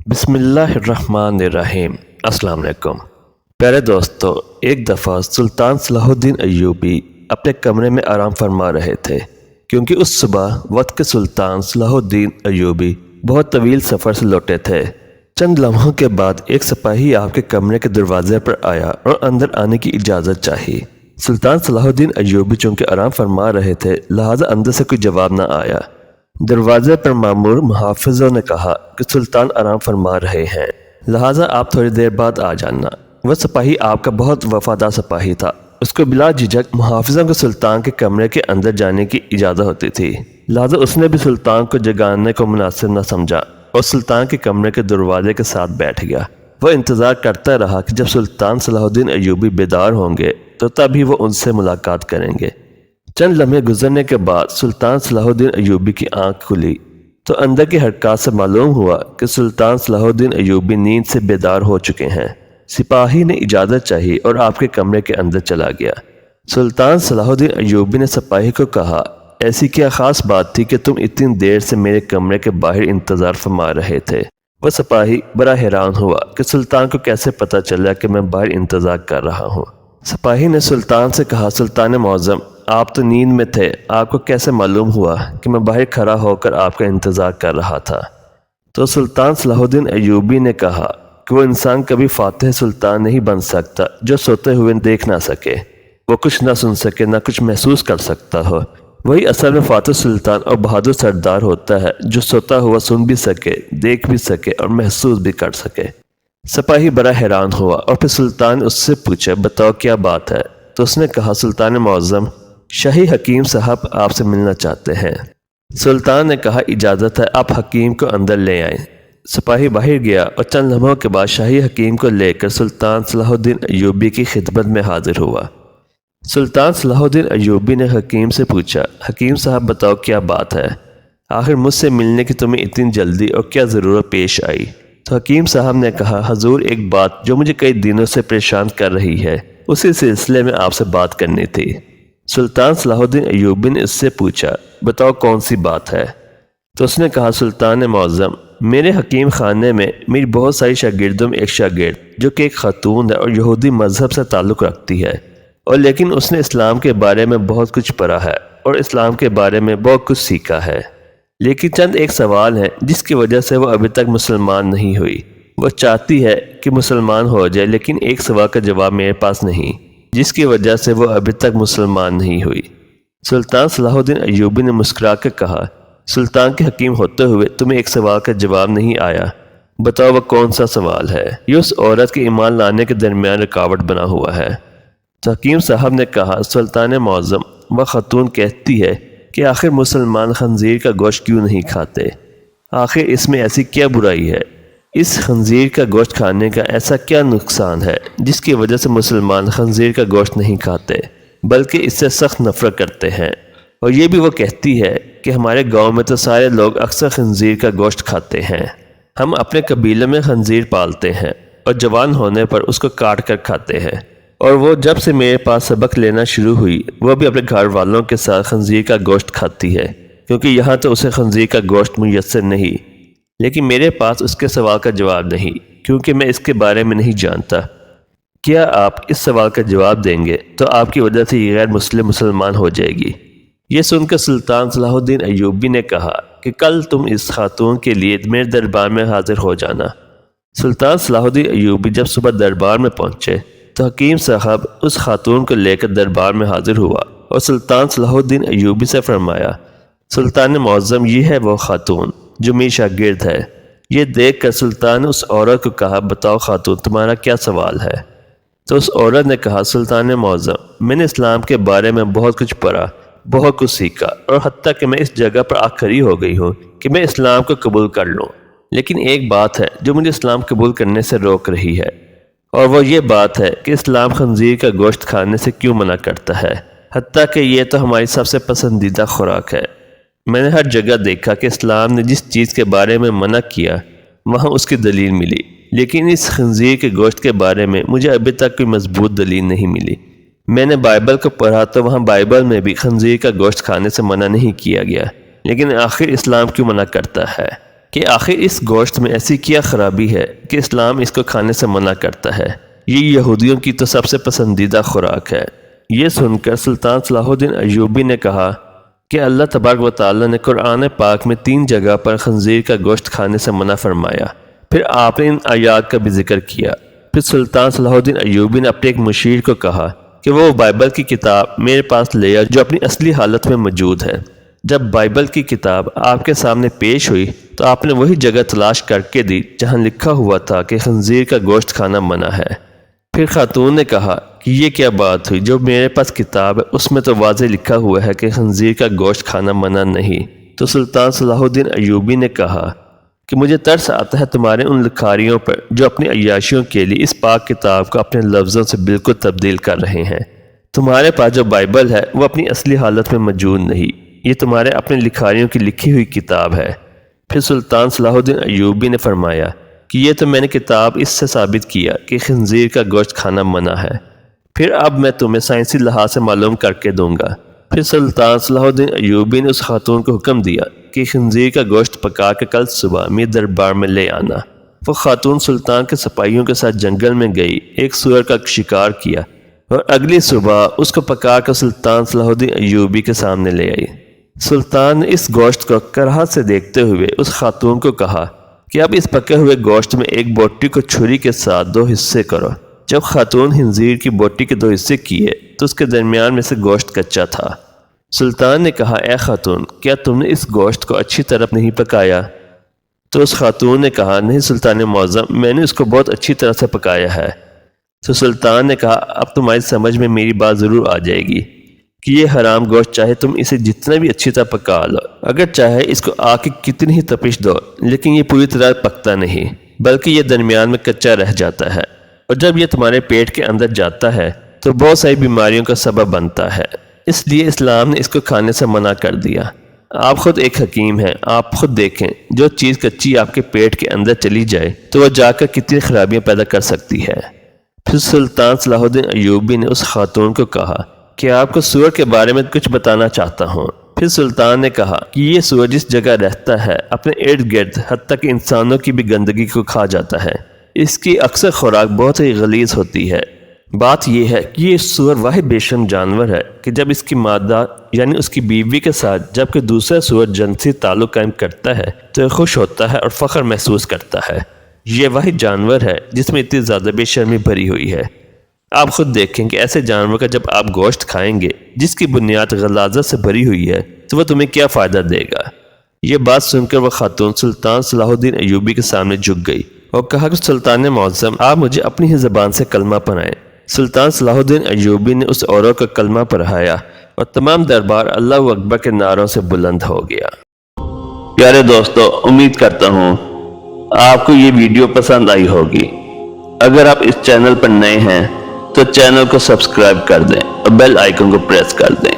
بسم اللہ الرحمن الرحیم۔ السلام علیکم پیارے دوستو، ایک دفعہ سلطان صلاح الدین ایوبی اپنے کمرے میں آرام فرما رہے تھے، کیونکہ اس صبح وقت کے سلطان صلاح الدین ایوبی بہت طویل سفر سے لوٹے تھے۔ چند لمحوں کے بعد ایک سپاہی آپ کے کمرے کے دروازے پر آیا اور اندر آنے کی اجازت چاہی۔ سلطان صلاح الدین ایوبی چونکہ آرام فرما رہے تھے، لہٰذا اندر سے کوئی جواب نہ آیا۔ دروازے پر مامور محافظوں نے کہا کہ سلطان آرام فرما رہے ہیں، لہٰذا آپ تھوڑی دیر بعد آ جانا۔ وہ سپاہی آپ کا بہت وفادار سپاہی تھا، اس کو بلا جھجک محافظوں کو سلطان کے کمرے کے اندر جانے کی اجازت ہوتی تھی، لہٰذا اس نے بھی سلطان کو جگانے کو مناسب نہ سمجھا اور سلطان کے کمرے کے دروازے کے ساتھ بیٹھ گیا۔ وہ انتظار کرتا رہا کہ جب سلطان صلاح الدین ایوبی بیدار ہوں گے تو تبھی وہ ان سے ملاقات کریں گے۔ چند لمحے گزرنے کے بعد سلطان صلاح الدین ایوبی کی آنکھ کھلی تو اندر کی حرکات سے معلوم ہوا کہ سلطان صلاح الدین ایوبی نیند سے بیدار ہو چکے ہیں۔ سپاہی نے اجازت چاہی اور آپ کے کمرے کے اندر چلا گیا۔ سلطان صلاح الدین ایوبی نے سپاہی کو کہا، ایسی کیا خاص بات تھی کہ تم اتنی دیر سے میرے کمرے کے باہر انتظار فرما رہے تھے؟ وہ سپاہی بڑا حیران ہوا کہ سلطان کو کیسے پتہ چلا کہ میں باہر انتظار کر رہا ہوں۔ سپاہی نے سلطان سے کہا، سلطان معظم، آپ تو نیند میں تھے، آپ کو کیسے معلوم ہوا کہ میں باہر کھڑا ہو کر آپ کا انتظار کر رہا تھا؟ تو سلطان صلاح الدین ایوبی نے کہا کہ وہ انسان کبھی فاتح سلطان نہیں بن سکتا جو سوتے ہوئے دیکھ نہ سکے، وہ کچھ نہ سن سکے نہ کچھ محسوس کر سکتا ہو۔ وہی اصل میں فاتح سلطان اور بہادر سردار ہوتا ہے جو سوتا ہوا سن بھی سکے، دیکھ بھی سکے اور محسوس بھی کر سکے۔ سپاہی بڑا حیران ہوا اور پھر سلطان نے اس سے پوچھا، بتاؤ کیا بات ہے؟ تو اس نے کہا، سلطان معظم، شاہی حکیم صاحب آپ سے ملنا چاہتے ہیں۔ سلطان نے کہا، اجازت ہے، آپ حکیم کو اندر لے آئیں۔ سپاہی باہر گیا اور چند لمحوں کے بعد شاہی حکیم کو لے کر سلطان صلاح الدین ایوبی کی خدمت میں حاضر ہوا۔ سلطان صلاح الدین ایوبی نے حکیم سے پوچھا، حکیم صاحب بتاؤ کیا بات ہے؟ آخر مجھ سے ملنے کی تمہیں اتنی جلدی اور کیا ضرورت پیش آئی؟ تو حکیم صاحب نے کہا، حضور، ایک بات جو مجھے کئی دنوں سے پریشان کر رہی ہے، اسی سلسلے میں آپ سے بات کرنی تھی۔ سلطان صلاح الدین ایوبی نے اس سے پوچھا، بتاؤ کون سی بات ہے؟ تو اس نے کہا، سلطان معظم، میرے حکیم خانے میں میری بہت ساری شاگردوں میں ایک شاگرد جو کہ ایک خاتون ہے اور یہودی مذہب سے تعلق رکھتی ہے، اور لیکن اس نے اسلام کے بارے میں بہت کچھ پڑھا ہے اور اسلام کے بارے میں بہت کچھ سیکھا ہے، لیکن چند ایک سوال ہیں جس کی وجہ سے وہ ابھی تک مسلمان نہیں ہوئی۔ وہ چاہتی ہے کہ مسلمان ہو جائے، لیکن ایک سوال کا جواب میرے پاس نہیں، جس کی وجہ سے وہ ابھی تک مسلمان نہیں ہوئی۔ سلطان صلاح الدین ایوبی نے مسکرا کر کہا، سلطان کے حکیم ہوتے ہوئے تمہیں ایک سوال کا جواب نہیں آیا؟ بتاؤ وہ کون سا سوال ہے؟ یہ اس عورت کے ایمان لانے کے درمیان رکاوٹ بنا ہوا ہے۔ تو حکیم صاحب نے کہا، سلطان معظم، وہ خاتون کہتی ہے کہ آخر مسلمان خنزیر کا گوشت کیوں نہیں کھاتے؟ آخر اس میں ایسی کیا برائی ہے؟ اس خنزیر کا گوشت کھانے کا ایسا کیا نقصان ہے جس کی وجہ سے مسلمان خنزیر کا گوشت نہیں کھاتے بلکہ اس سے سخت نفرت کرتے ہیں؟ اور یہ بھی وہ کہتی ہے کہ ہمارے گاؤں میں تو سارے لوگ اکثر خنزیر کا گوشت کھاتے ہیں، ہم اپنے قبیلے میں خنزیر پالتے ہیں اور جوان ہونے پر اس کو کاٹ کر کھاتے ہیں، اور وہ جب سے میرے پاس سبق لینا شروع ہوئی وہ بھی اپنے گھر والوں کے ساتھ خنزیر کا گوشت کھاتی ہے، کیونکہ یہاں تو اسے خنزیر کا گوشت میسر نہیں، لیکن میرے پاس اس کے سوال کا جواب نہیں کیونکہ میں اس کے بارے میں نہیں جانتا۔ کیا آپ اس سوال کا جواب دیں گے تو آپ کی وجہ سے یہ غیر مسلم مسلمان ہو جائے گی۔ یہ سن کر سلطان صلاح الدین ایوبی نے کہا کہ کل تم اس خاتون کے لیے میرے دربار میں حاضر ہو جانا۔ سلطان صلاح الدین ایوبی جب صبح دربار میں پہنچے تو حکیم صاحب اس خاتون کو لے کر دربار میں حاضر ہوا اور سلطان صلاح الدین ایوبی سے فرمایا، سلطان معظم، یہ ہے وہ خاتون جو میری شاگرد ہے۔ یہ دیکھ کر سلطان نے اس عورت کو کہا، بتاؤ خاتون، تمہارا کیا سوال ہے؟ تو اس عورت نے کہا، سلطان معظم، میں نے اسلام کے بارے میں بہت کچھ پڑھا، بہت کچھ سیکھا، اور حتیٰ کہ میں اس جگہ پر آ کھڑی ہو گئی ہوں کہ میں اسلام کو قبول کر لوں، لیکن ایک بات ہے جو مجھے اسلام قبول کرنے سے روک رہی ہے، اور وہ یہ بات ہے کہ اسلام خنزیر کا گوشت کھانے سے کیوں منع کرتا ہے، حتیٰ کہ یہ تو ہماری سب سے پسندیدہ خوراک ہے۔ میں نے ہر جگہ دیکھا کہ اسلام نے جس چیز کے بارے میں منع کیا وہاں اس کی دلیل ملی، لیکن اس خنزیر کے گوشت کے بارے میں مجھے ابھی تک کوئی مضبوط دلیل نہیں ملی۔ میں نے بائبل کو پڑھا تو وہاں بائبل میں بھی خنزیر کا گوشت کھانے سے منع نہیں کیا گیا، لیکن آخر اسلام کیوں منع کرتا ہے؟ کہ آخر اس گوشت میں ایسی کیا خرابی ہے کہ اسلام اس کو کھانے سے منع کرتا ہے؟ یہ یہودیوں کی تو سب سے پسندیدہ خوراک ہے۔ یہ سن کر سلطان صلاح الدین ایوبی نے کہا کہ اللہ تبارک و تعالیٰ نے قرآن پاک میں 3 جگہ پر خنزیر کا گوشت کھانے سے منع فرمایا۔ پھر آپ نے ان آیات کا بھی ذکر کیا۔ پھر سلطان صلاح الدین ایوبی نے اپنے ایک مشیر کو کہا کہ وہ بائبل کی کتاب میرے پاس لے آؤ جو اپنی اصلی حالت میں موجود ہے۔ جب بائبل کی کتاب آپ کے سامنے پیش ہوئی تو آپ نے وہی جگہ تلاش کر کے دی جہاں لکھا ہوا تھا کہ خنزیر کا گوشت کھانا منع ہے۔ پھر خاتون نے کہا کہ یہ کیا بات ہوئی، جو میرے پاس کتاب ہے اس میں تو واضح لکھا ہوا ہے کہ خنزیر کا گوشت کھانا منع نہیں۔ تو سلطان صلاح الدین ایوبی نے کہا کہ مجھے ترس آتا ہے تمہارے ان لکھاریوں پر جو اپنی عیاشیوں کے لیے اس پاک کتاب کو اپنے لفظوں سے بالکل تبدیل کر رہے ہیں۔ تمہارے پاس جو بائبل ہے وہ اپنی اصلی حالت میں موجود نہیں، یہ تمہارے اپنے لکھاریوں کی لکھی ہوئی کتاب ہے۔ پھر سلطان صلاح الدین ایوبی نے فرمایا کہ یہ تو میں نے کتاب اس سے ثابت کیا کہ خنزیر کا گوشت کھانا منع ہے، پھر اب میں تمہیں سائنسی لحاظ سے معلوم کر کے دوں گا۔ پھر سلطان صلاح الدین ایوبی نے اس خاتون کو حکم دیا کہ خنزیر کا گوشت پکا کے کل صبح میرے دربار میں لے آنا۔ وہ خاتون سلطان کے سپاہیوں کے ساتھ جنگل میں گئی، ایک سور کا شکار کیا اور اگلی صبح اس کو پکا کر سلطان صلاح الدین ایوبی کے سامنے لے آئی۔ سلطان نے اس گوشت کو کراہت سے دیکھتے ہوئے اس خاتون کو کہا کہ اب اس پکے ہوئے گوشت میں ایک بوٹی کو چھری کے ساتھ 2 حصے کرو۔ جب خاتون خنزیر کی بوٹی کے 2 حصے کیے تو اس کے درمیان میں سے گوشت کچا تھا۔ سلطان نے کہا اے خاتون، کیا تم نے اس گوشت کو اچھی طرح نہیں پکایا؟ تو اس خاتون نے کہا نہیں سلطان معظم، میں نے اس کو بہت اچھی طرح سے پکایا ہے۔ تو سلطان نے کہا اب تمہاری سمجھ میں میری بات ضرور آ جائے گی کہ یہ حرام گوشت چاہے تم اسے جتنا بھی اچھی طرح پکا لو، اگر چاہے اس کو آگ کی کتنی ہی تپش دو، لیکن یہ پوری طرح پکتا نہیں بلکہ یہ درمیان میں کچا رہ جاتا ہے، اور جب یہ تمہارے پیٹ کے اندر جاتا ہے تو بہت ساری بیماریوں کا سبب بنتا ہے۔ اس لیے اسلام نے اس کو کھانے سے منع کر دیا۔ آپ خود ایک حکیم ہیں، آپ خود دیکھیں جو چیز کچی آپ کے پیٹ کے اندر چلی جائے تو وہ جا کر کتنی خرابیاں پیدا کر سکتی ہے۔ پھر سلطان صلاح الدین ایوبی نے اس خاتون کو کہا کہ آپ کو سور کے بارے میں کچھ بتانا چاہتا ہوں۔ پھر سلطان نے کہا کہ یہ سور جس جگہ رہتا ہے اپنے ارد گرد حتیٰ کہ انسانوں کی بھی گندگی کو کھا جاتا ہے، اس کی اکثر خوراک بہت ہی غلیظ ہوتی ہے۔ بات یہ ہے کہ یہ سور واحد بے شرم جانور ہے کہ جب اس کی مادہ یعنی اس کی بیوی کے ساتھ جب کہ دوسرا سور جنسی تعلق قائم کرتا ہے تو یہ خوش ہوتا ہے اور فخر محسوس کرتا ہے۔ یہ واحد جانور ہے جس میں اتنی زیادہ بے شرمی بھری ہوئی ہے۔ آپ خود دیکھیں کہ ایسے جانور کا جب آپ گوشت کھائیں گے جس کی بنیاد غلاظت سے بھری ہوئی ہے تو وہ تمہیں کیا فائدہ دے گا؟ یہ بات سن کر وہ خاتون سلطان صلاح الدین ایوبی کے سامنے جھک گئی اور کہا کہ سلطان معظم آپ مجھے اپنی ہی زبان سے کلمہ پڑھائیں۔ سلطان صلاح الدین ایوبی نے اس عورت کا کلمہ پڑھایا اور تمام دربار اللہ اکبر کے نعروں سے بلند ہو گیا۔ پیارے دوستو، امید کرتا ہوں آپ کو یہ ویڈیو پسند آئی ہوگی۔ اگر آپ اس چینل پر نئے ہیں تو چینل کو سبسکرائب کر دیں اور بیل آئیکن کو پریس کر دیں۔